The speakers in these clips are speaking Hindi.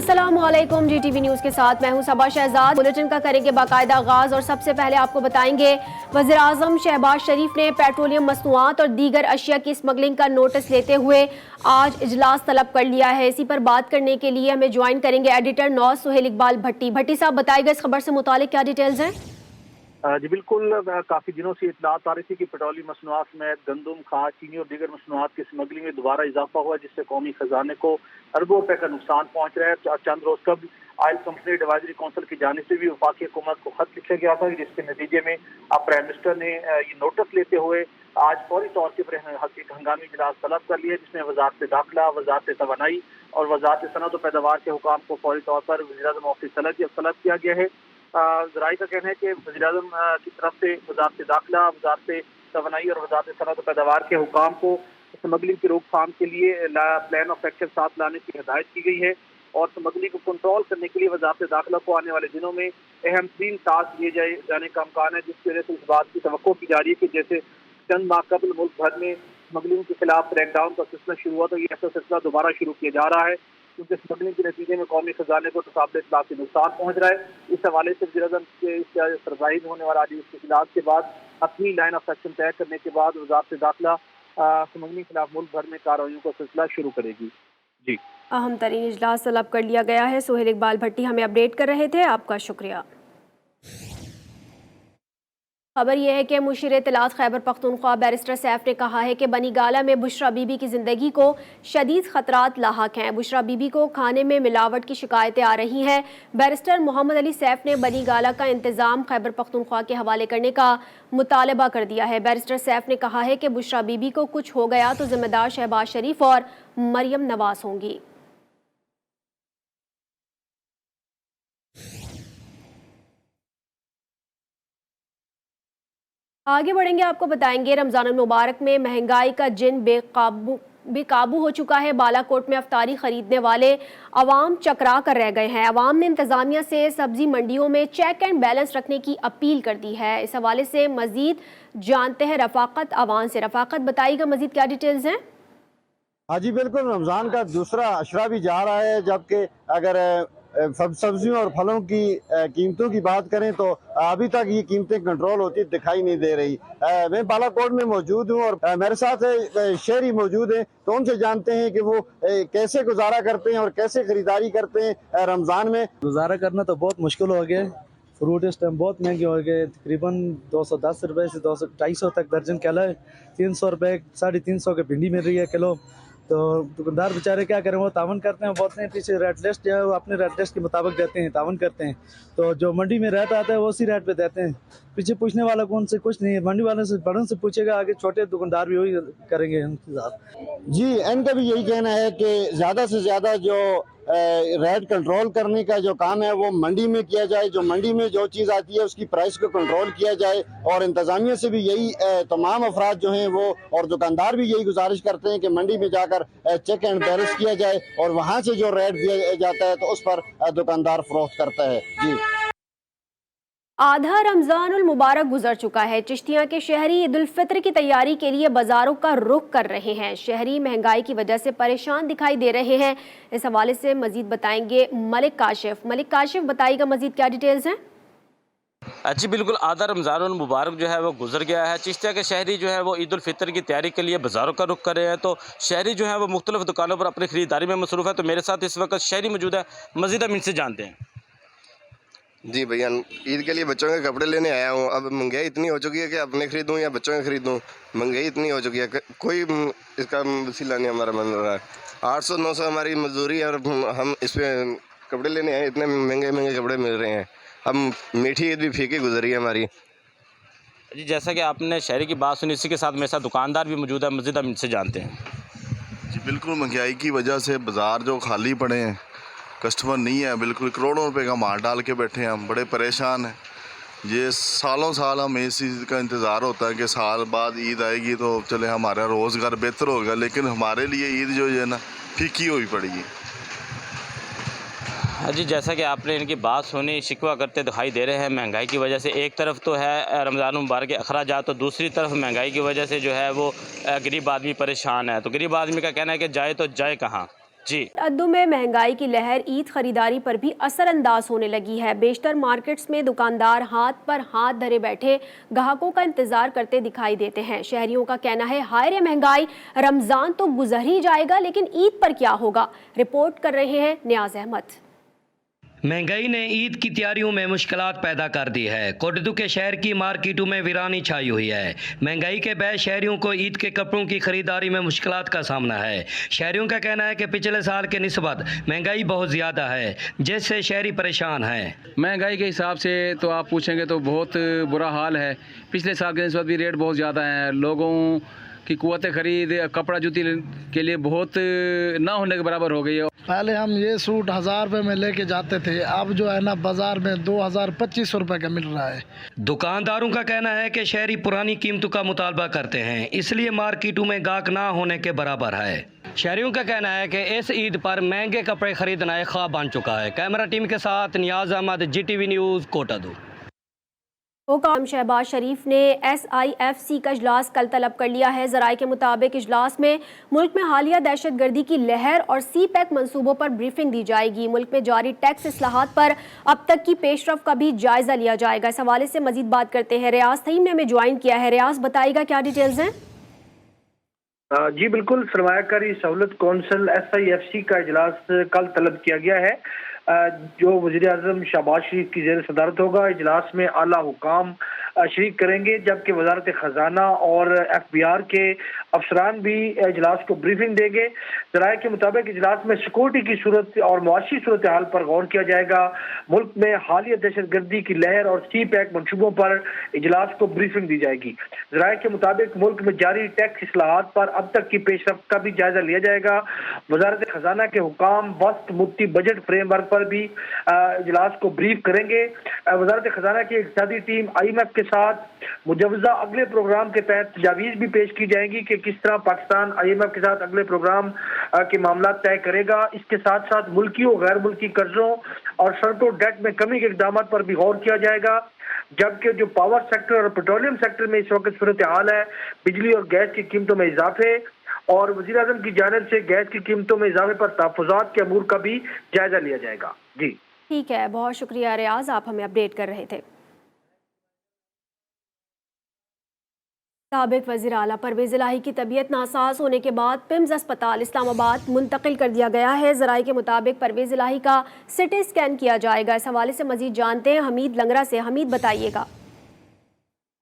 अस्सलामुअलैकुम, GTV न्यूज़ के साथ मैं हूं सबा शहजाद। बुलेटिन का करेंगे बाकायदा आगाज़ और सबसे पहले आपको बताएंगे वज़ीर-ए-आज़म शहबाज शरीफ ने पेट्रोलियम मसनूआत और दीगर अशिया की स्मगलिंग का नोटिस लेते हुए आज इजलास तलब कर लिया है। इसी पर बात करने के लिए हमें ज्वाइन करेंगे एडिटर नौ सुहेल इकबाल भट्टी। भट्टी साहब, बताइएगा इस खबर से मुतालिक क्या डिटेल्स हैं? जी बिल्कुल, काफी दिनों से इतलात आ रही थी कि पेट्रोलियम मसनूआत में गंदम, खाद, चीनी और दीगर मसनूआत की स्मगलिंग में दोबारा इजाफा हुआ, जिससे कौमी खजाने को अरबों रुपए का नुकसान पहुंच रहा है। चंद रोज कब ऑयल कंपनी एडवाइजरी काउंसिल की जानिब से भी वफाकी हुकूमत को खत लिखा गया था, जिसके नतीजे में अब प्राइम मिनिस्टर ने ये नोटिस लेते हुए आज फौरी तौर पर एक हंगामी इजलास तलब कर लिया, जिसमें वजारत दाखिला, वजारत तवानाई और वजारत सनअत और पैदावार के हुकाम को फौरी तौर पर वज़ीर-ए-आज़म ऑफिस तलब किया गया है। ज़राई का कहना है कि वज़ीर-ए-आज़म की तरफ से वजारत दाखिला, वजारत तवानाई और वजारत सनअत पैदावार के हुकाम को स्मगलिंग की रोकथाम के लिए प्लान ऑफ एक्शन साथ लाने की हिदायत की गई है और स्मगलिंग को कंट्रोल करने के लिए वजारत दाखिला को आने वाले दिनों में अहम तीन टास्क दिए जाने का अमकान है, जिसकी वजह से इस बात की तवक्को की जा रही है कि जैसे चंद माह कबल मुल्क भर में स्मगलिंग के खिलाफ क्रैकडाउन का सिलसिला शुरू हुआ, तो ये ऐसा सिलसिला दोबारा शुरू किया जा रहा है, क्योंकि स्मगलिंग के नतीजे में कौमी खजाने को तसाबले इतलाफी नुकसान पहुंच रहा है। इस हवाले से वज़ीर-ए-आज़म के सरबराही में होने वाला आज इसके इजलास के बाद अपनी लाइन ऑफ एक्शन तय करने के बाद वजारत दाखिला स्मगलिंग के खिलाफ मुल्क भर में कार्रवाइयों का सिलसिला शुरू करेगी। जी, अहम तरीन इजलास तलब कर लिया गया है। सुहेल इकबाल भट्टी हमें अपडेट कर रहे थे, आपका शुक्रिया। खबर यह है कि मुशीर इत्तलात खैबर पख्तूनख्वा बैरिस्टर सैफ ने कहा है कि बनी गाला में बुशरा बीबी की जिंदगी को शदीद खतरात लाहक हैं। बुशरा बीबी को खाने में मिलावट की शिकायतें आ रही हैं। बैरिस्टर मोहम्मद अली सैफ ने बनी गाला का इंतजाम खैबर पख्तूनख्वा के हवाले करने का मुतालबा कर दिया है। बैरिस्टर सैफ ने कहा है कि बुशरा बीबी को कुछ हो गया तो जिम्मेदार शहबाज शरीफ और मरियम नवाज होंगी। आगे बढ़ेंगे, आपको बताएंगे रमजान मुबारक में महंगाई का जिन बेकाबू हो चुका है। बालाकोट में अफ्तारी खरीदने वाले अवाम चकरा कर रह गए हैं। अवाम ने इंतजामिया से सब्जी मंडियों में चेक एंड बैलेंस रखने की अपील कर दी है। इस हवाले से मजीद जानते हैं रफाकत अवान से। रफाकत, बताइएगा मजीद क्या डिटेल्स हैं? हाँ जी बिल्कुल, रमज़ान का दूसरा अशरा भी जा रहा है, जबकि अगर सब्जियों और फलों की कीमतों की बात करें तो अभी तक ये कीमतें कंट्रोल होती दिखाई नहीं दे रही। मैं बालाकोट में मौजूद हूँ और मेरे साथ शहरी मौजूद हैं, तो उनसे जानते हैं कि वो कैसे गुजारा करते हैं और कैसे खरीदारी करते हैं। रमज़ान में गुजारा करना तो बहुत मुश्किल हो गया। फ्रूट इस टाइम बहुत महंगे हो गए, तकरीबन 210 रुपये से 200-250 तक दर्जन केला है। 300 रुपये 350 के भिंडी मिल रही है किलो। तो दुकानदार बेचारे क्या करें, वो तावन करते हैं, बोलते हैं पीछे रेट लिस्ट जो है वो अपने रेट लिस्ट के मुताबिक देते हैं, तावन करते हैं। तो जो मंडी में रेट आता है वो उसी रेट पे देते हैं। पीछे पूछने वाला कौन से कुछ नहीं है, मंडी वाले से बड़ों से पूछेगा, आगे छोटे दुकानदार भी वही करेंगे इंतजार। जी, इनका भी यही कहना है कि ज़्यादा से ज़्यादा जो रेट कंट्रोल करने का जो काम है वो मंडी में किया जाए। जो मंडी में जो चीज़ आती है उसकी प्राइस को कंट्रोल किया जाए और इंतज़ामिया से भी यही तमाम अफराद जो हैं वो और दुकानदार भी यही गुजारिश करते हैं कि मंडी में जाकर चेक एंड बैलेंस किया जाए और वहाँ से जो रेट दिया जाता है तो उस पर दुकानदार फरोख्त करता है। जी, आधा रमजानुल मुबारक गुजर चुका है। चिश्तियां के शहरी ईद उल फित्र की तैयारी के लिए बाजारों का रुख कर रहे हैं। शहरी महंगाई की वजह से परेशान दिखाई दे रहे हैं। इस हवाले से मजीद बताएंगे मलिक काशिफ। मलिक काशिफ, बताइएगा मजीद क्या डिटेल्स हैं? जी बिल्कुल, आधा रमज़ानुल मुबारक जो है वो गुजर गया है। चिश्तिया के शहरी जो है वो ईद उल फितर की तैयारी के लिए बाज़ारों का रुख कर रहे हैं। तो शहरी जो है वो मुख्तलिफ दुकानों पर अपनी ख़रीदारी में मसरूफ़ है। तो मेरे साथ इस वक्त शहरी मौजूद है, मज़ीद हम इनसे जानते हैं। जी भैया, ईद के लिए बच्चों के कपड़े लेने आया हूँ। अब महंगाई इतनी हो चुकी है कि अपने खरीदूँ या बच्चों के खरीदूँ, महंगाई इतनी हो चुकी है कोई इसका वसीला नहीं हमारा बन रहा है। 800-900 हमारी मजदूरी है और हम इस पर कपड़े लेने आए, इतने महंगे महंगे कपड़े मिल रहे हैं। हम मीठी ईद भी फीकी गुजरी है हमारी। जी, जैसा कि आपने शहरी की बात सुनी, इसी के साथ मेरे साथ दुकानदार भी मौजूद है, मज़ीद हम इनसे जानते हैं। जी बिल्कुल, महंगाई की वजह से बाज़ार जो खाली पड़े हैं, कस्टमर नहीं है, बिल्कुल करोड़ों रुपए का माल डाल के बैठे हैं, हम बड़े परेशान हैं। ये सालों साल हमें इस चीज़ का इंतज़ार होता है कि साल बाद ईद आएगी तो चले हमारा रोज़गार बेहतर होगा, लेकिन हमारे लिए ईद जो है ना फीकी हुई पड़ी है। जी, जैसा कि आपने इनकी बात सुनी, शिकवा करते दिखाई दे रहे हैं महंगाई की वजह से। एक तरफ तो है रमज़ान मुबारक के अखराजात, तो दूसरी तरफ महंगाई की वजह से जो है वो गरीब आदमी परेशान है। तो गरीब आदमी का कहना है कि जाए तो जाए कहाँ। जी। अद्दू में महंगाई की लहर ईद खरीदारी पर भी असरअंदाज होने लगी है। बेशतर मार्केट्स में दुकानदार हाथ पर हाथ धरे बैठे ग्राहकों का इंतजार करते दिखाई देते हैं। शहरियों का कहना है, हाय रे महंगाई, रमजान तो गुजर ही जाएगा लेकिन ईद पर क्या होगा। रिपोर्ट कर रहे हैं नियाज अहमद। महंगाई ने ईद की तैयारियों में मुश्किलात पैदा कर दी है। कोटदू के शहर की मार्केटों में वीरानी छाई हुई है। महंगाई के बायस शहरियों को ईद के कपड़ों की खरीदारी में मुश्किलात का सामना है। शहरियों का कहना है कि पिछले साल के निस्बत महंगाई बहुत ज़्यादा है, जिससे शहरी परेशान हैं। महंगाई के हिसाब से तो आप पूछेंगे तो बहुत बुरा हाल है। पिछले साल के निस्बत भी रेट बहुत ज़्यादा है। लोगों की कुव्वत खरीद कपड़ा जूती के लिए बहुत ना होने के बराबर हो गई है। पहले हम ये सूट 1000 रुपये में लेके जाते थे, अब जो है ना बाजार में 2000-2500 रुपये का मिल रहा है। दुकानदारों का कहना है कि शहरी पुरानी कीमतों का मुतालबा करते हैं, इसलिए मार्केटों में गाहक ना होने के बराबर है। शहरियों का कहना है कि इस ईद पर महंगे कपड़े खरीदना एक ख्वाब बन चुका है। कैमरा टीम के साथ नियाज अहमद, GTV न्यूज़, कोटादू। हुकाम शहबाज शरीफ ने SIFC का इजलास कल तलब कर लिया है। ज़राए के मुताबिक इजलास में मुल्क में हालिया दहशतगर्दी की लहर और CPEC मंसूबों पर ब्रीफिंग दी जाएगी। मुल्क में जारी टैक्स इस्लाहात पर अब तक की पेशरफ का भी जायजा लिया जाएगा। इस हवाले से मजीद बात करते हैं, रियाज तईम ने हमें ज्वाइन किया है। रियाज, बताइएगा क्या डिटेल्स हैं? जी बिल्कुल, सरमायाकारी सहूलत कौंसिल SIFC का इजलास कल तलब किया गया है, जो वज़ीर-ए-आज़म शहबाज शरीफ की ज़ेर सदारत होगा। इजलास में आला हुकाम शरीक करेंगे, जबकि वजारत खजाना और FBR के अफसरान भी इजलास को ब्रीफिंग देंगे। ज़राए के मुताबिक इजलास में सिक्योरिटी की सूरत और मुआशी सूरत हाल पर गौर किया जाएगा। मुल्क में हालिया दहशतगर्दी की लहर और CPEC मनसूबों पर इजलास को ब्रीफिंग दी जाएगी। ज़राए के मुताबिक मुल्क में जारी टैक्स इस्लाहात पर अब तक की पेशरफ का भी जायजा लिया जाएगा। वजारत खजाना के हुकाम वस्त मुफ्ती बजट फ्रेमवर्क पर भी इजलास को ब्रीफ करेंगे। वजारत खजाना की इक़्तिसादी टीम IMF के साथ मुजवजा अगले प्रोग्राम के तहत तजावीज़ भी पेश की जाएंगी कि किस तरह पाकिस्तान IMF के साथ अगले प्रोग्राम के मामला तय करेगा। इसके साथ साथ मुल्की और गैर मुल्की कर्जों और शर्तों डेट में कमी के इक़दाम पर भी गौर किया जाएगा। जबकि जो पावर सेक्टर और पेट्रोलियम सेक्टर में इस वक्त सूरत हाल है, बिजली और गैस की कीमतों में इजाफे और वज़ीर-ए-आज़म की जानिब से गैस की कीमतों में इजाफे पर तहफ़्फ़ुज़ात के अमूर का भी जायजा लिया जाएगा। जी ठीक है, बहुत शुक्रिया रियाज, आप हमें अपडेट कर रहे थे। साबिक वज़ीर आला परवेज़ इलाही की तबीयत नासाज होने के बाद पिम्स अस्पताल इस्लामाबाद मुंतकिल कर दिया गया है। ज़राए के मुताबिक परवेज़ इलाही का CT स्कैन किया जाएगा। इस हवाले से मजीद जानते हैं हमीद लंगरा से। हमीद, बताइएगा।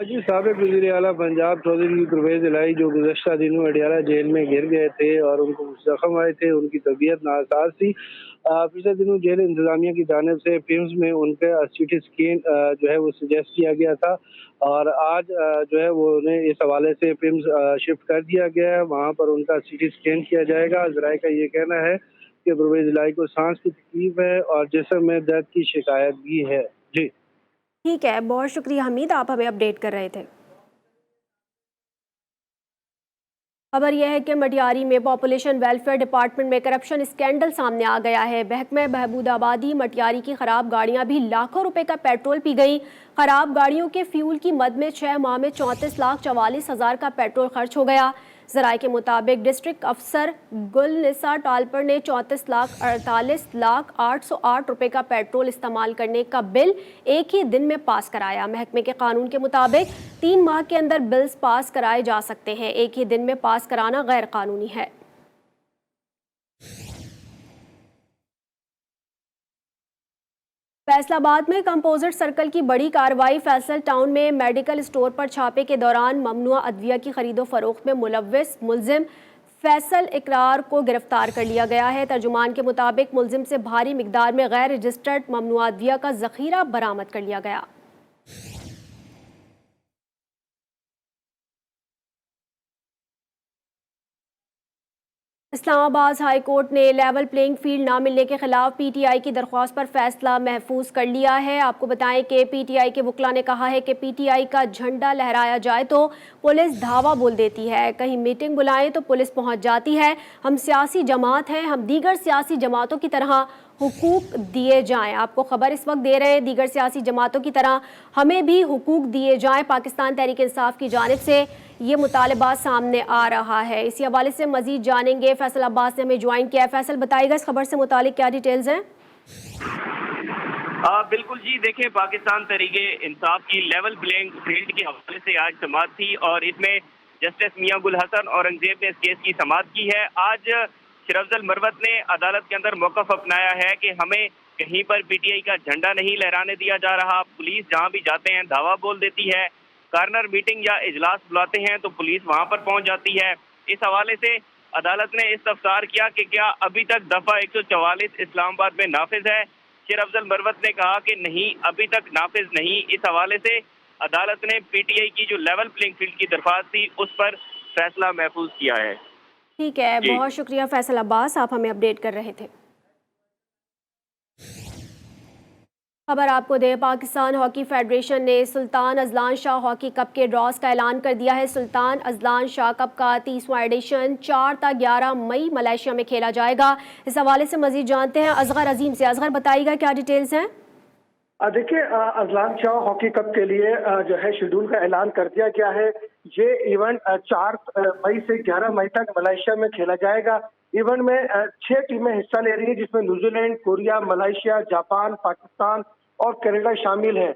जी, साबिक वज़ीर आला पंजाब चौधरी परवेज़ इलाही जो गुज़श्ता दिनों अडियाला जेल में गिर गए थे और उनको जख्म आए थे, उनकी तबीयत नासाज थी। पिछले दिनों जेल इंतज़ामिया की जानिब से पिम्स में उनका CT स्कैन जो है वो सजेस्ट किया गया था और आज जो है वो उन्हें इस हवाले से पिम्स शिफ्ट कर दिया गया है। वहाँ पर उनका CT स्कैन किया जाएगा। ज़राए का ये कहना है कि परवेज़ इलाही को सांस की तकलीफ है और जिस्म में दर्द की शिकायत भी है। जी ठीक है, बहुत शुक्रिया हमीद, आप हमें अपडेट कर रहे थे। खबर यह है कि मटियारी में पॉपुलेशन वेलफेयर डिपार्टमेंट में करप्शन स्कैंडल सामने आ गया है। महकमा बहबूदाबादी मटियारी की खराब गाड़ियां भी लाखों रुपए का पेट्रोल पी गई। खराब गाड़ियों के फ्यूल की मद में 6 माह में 34,44,000 का पेट्रोल खर्च हो गया। ज़राए के मुताबिक डिस्ट्रिक्ट अफसर गुलनिसा टालपर ने 34,48,808 रुपए का पेट्रोल इस्तेमाल करने का बिल एक ही दिन में पास कराया। महकमे के कानून के मुताबिक 3 माह के अंदर बिल्स पास कराए जा सकते हैं। एक ही दिन में पास कराना गैर कानूनी है। फैसलाबाद में कंपोजिट सर्कल की बड़ी कार्रवाई। फैसल टाउन में मेडिकल स्टोर पर छापे के दौरान ममनुआ अद्विया की खरीदो फरोख्त में मुलव्विस मुलजिम फैसल इकरार को गिरफ्तार कर लिया गया है। तर्जुमान के मुताबिक मुलजिम से भारी मिकदार में गैर रजिस्टर्ड ममनुआ अद्विया का जखीरा बरामद कर लिया गया। इस्लामाबाद हाई कोर्ट ने लेवल प्लेइंग फील्ड ना मिलने के खिलाफ PTI की दरख्वास्त पर फैसला महफूज कर लिया है। आपको बताएं कि PTI के वकील ने कहा है कि PTI का झंडा लहराया जाए तो पुलिस धावा बोल देती है, कहीं मीटिंग बुलाएं तो पुलिस पहुंच जाती है। हम सियासी जमात हैं, हम दीगर सियासी जमातों की तरह हुकूक दिए जाएं। आपको खबर इस वक्त दे रहे हैं, दीगर सियासी जमातों की तरह हमें भी हुकूक दिए जाएं। पाकिस्तान तहरीक इंसाफ की जानिब से ये मुतालबा सामने आ रहा है। इसी हवाले से मजीद जानेंगे। फैसल अब्बास ने हमें ज्वाइन किया है। फैसल, बताइएगा इस खबर से मुतालिक क्या डिटेल्स हैं? बिल्कुल जी, देखिए, पाकिस्तान तहरीक इंसाफ की लेवल प्लेइंग फील्ड के हवाले से आज समाअत थी और इसमें जस्टिस मियां गुल हसन औरंगजेब ने इस केस की समाअत की है। आज शरफजल मरवत ने अदालत के अंदर मौक़िफ़ अपनाया है कि हमें कहीं पर पीटीआई का झंडा नहीं लहराने दिया जा रहा। पुलिस जहां भी जाते हैं धावा बोल देती है, कॉर्नर मीटिंग या इजलास बुलाते हैं तो पुलिस वहां पर पहुंच जाती है। इस हवाले से अदालत ने इस्तफसार किया कि क्या अभी तक दफ़ा 144 इस्लामाबाद में नाफिज है। शेर अफजल मरवत ने कहा कि नहीं, अभी तक नाफिज नहीं। इस हवाले से अदालत ने पीटीआई की जो लेवल प्लेइंग फील्ड की दरख्वास्त थी उस पर फैसला महफूज किया है। ठीक है, बहुत शुक्रिया फैसल अब्बास, आप हमें अपडेट कर रहे थे। खबर आपको दे, पाकिस्तान हॉकी फेडरेशन ने Sultan Azlan Shah hockey cup के ड्रॉज का ऐलान कर दिया है। सुल्तान अजलान शाह कप का 30वां एडिशन 4 से 11 मई मलेशिया में खेला जाएगा। इस हवाले से मजीद जानते हैं अजगर अजीम से। अजगर, बताइएगा क्या डिटेल्स हैं? देखिए, अजलान शाह हॉकी कप के लिए जो है शेड्यूल का ऐलान कर दिया गया है। ये इवेंट 4 मई से 11 मई तक मलेशिया में खेला जाएगा। इवेंट में 6 टीमें हिस्सा ले रही है, जिसमें New Zealand, Korea, Malaysia, Japan, Pakistan और कनाडा शामिल है।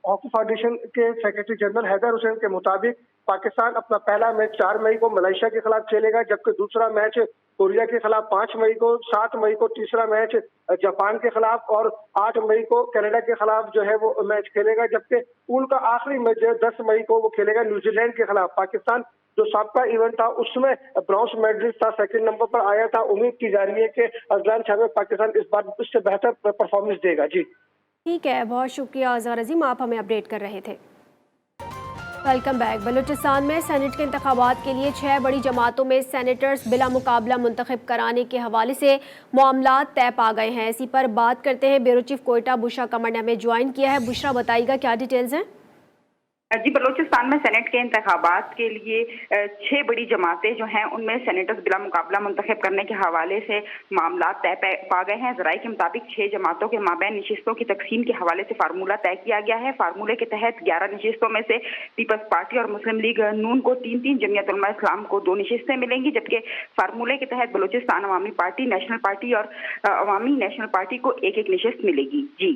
हॉकी फेडरेशन के सेक्रेटरी जनरल हैदर हुसैन के मुताबिक पाकिस्तान अपना पहला मैच 4 मई को मलेशिया के खिलाफ खेलेगा, जबकि दूसरा मैच कोरिया के खिलाफ 5 मई को, 7 मई को तीसरा मैच जापान के खिलाफ और 8 मई को कनाडा के खिलाफ जो है वो मैच खेलेगा, जबकि पूल का आखिरी मैच 10 मई को वो खेलेगा न्यूजीलैंड के खिलाफ। पाकिस्तान जो सबका इवेंट था उसमें ब्रॉन्ज मेडलिस्ट था, सेकंड नंबर पर आया था। उम्मीद की जा रही है कि अजलान शाह में पाकिस्तान इस बार उससे बेहतर परफॉर्मेंस देगा। जी ठीक है, बहुत शुक्रिया अजहर अजीम, आप हमें अपडेट कर रहे थे। Welcome back. बलूचिस्तान में सेनेट के इंतखाबात के लिए 6 बड़ी जमातों में सेनेटर्स बिला मुकाबला मुंतखब कराने के हवाले से मामलात तय पा गए हैं। इसी पर बात करते हैं। ब्यूरो चीफ कोयटा बुशरा कमर ने हमें ज्वाइन किया है। बुशरा, बताइएगा क्या डिटेल्स हैं? जी, बलूचिस्तान में सेनेट के इंतखाबात के लिए 6 बड़ी जमातें जो हैं उनमें सेनेटर्स बिला मुकाबला मुंतखब करने के हवाले से मामला तय पा गए हैं। ज़राए के मुताबिक 6 जमातों के माबैन नशिस्तों की तकसीम के हवाले से फार्मूला तय किया गया है। फार्मूले के तहत 11 नशिस्तों में से पीपल्स पार्टी और मुस्लिम लीग नून को 3-3, जमीयत उलमा इस्लाम को 2 नशिस्तें मिलेंगी, जबकि फार्मूले के तहत बलूचिस्तान अवामी पार्टी, नेशनल पार्टी और अवामी नेशनल पार्टी को 1-1 नशिस्त मिलेगी। जी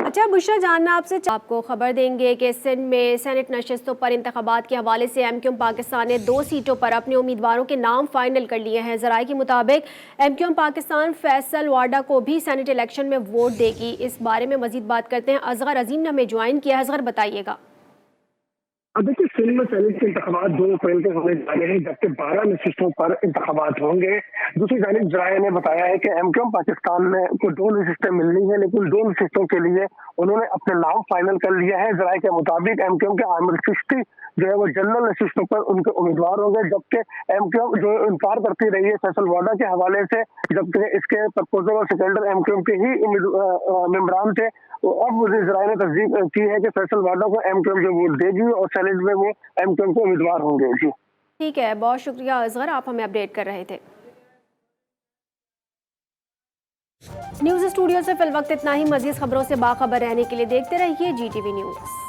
अच्छा बुशरा, जानना आपको खबर देंगे कि सिंध में सेनेट नशिस्तों पर इंतखाबात के हवाले से एमक्यूएम पाकिस्तान ने 2 सीटों पर अपने उम्मीदवारों के नाम फाइनल कर लिए हैं। ज़राए के मुताबिक एमक्यूएम पाकिस्तान फैसल वाडा को भी सेनेट इलेक्शन में वोट देगी। इस बारे में मजीद बात करते हैं। अजगर अजीम ने हमें ज्वाइन किया है। अजगर, बताइएगा। देखिए, सिंध में सेनेट के इंतखाबात 2 अप्रैल को होने जा रहे हैं, जबकि 12 नशिस्तों पर इंतखाबात होंगे। दूसरी जानिब ज़राए ने बताया है कि एमक्यूएम पाकिस्तान में को 2 नशिस्तें मिलनी है, लेकिन 2 नशिस्तों के लिए उन्होंने अपने नाम फाइनल कर लिया है। ज़राए के मुताबिक एमक्यूएम के आमिर चिश्ती जो है वो जनरल नशिस्तों पर उनके उम्मीदवार होंगे, जबकि एमक्यूएम जो इनकार करती रही है फैसल वाडा के हवाले से, जबकि इसके प्रपोजल और सेक्रेटरी एमक्यूएम के ही मेंबरान थे। तो अब ज़राए ने तस्दीक की है कि फैसल वाडा को एमक्यूएम जो वोट देगी और सेनेट में वो एमक्यूएम के उम्मीदवार होंगे। जी ठीक है, बहुत शुक्रिया अजगर, आप हमें अपडेट कर रहे थे। न्यूज़ स्टूडियो से फिलवक्त इतना ही। मज़ीद खबरों से बाखबर रहने के लिए देखते रहिए GTV न्यूज़।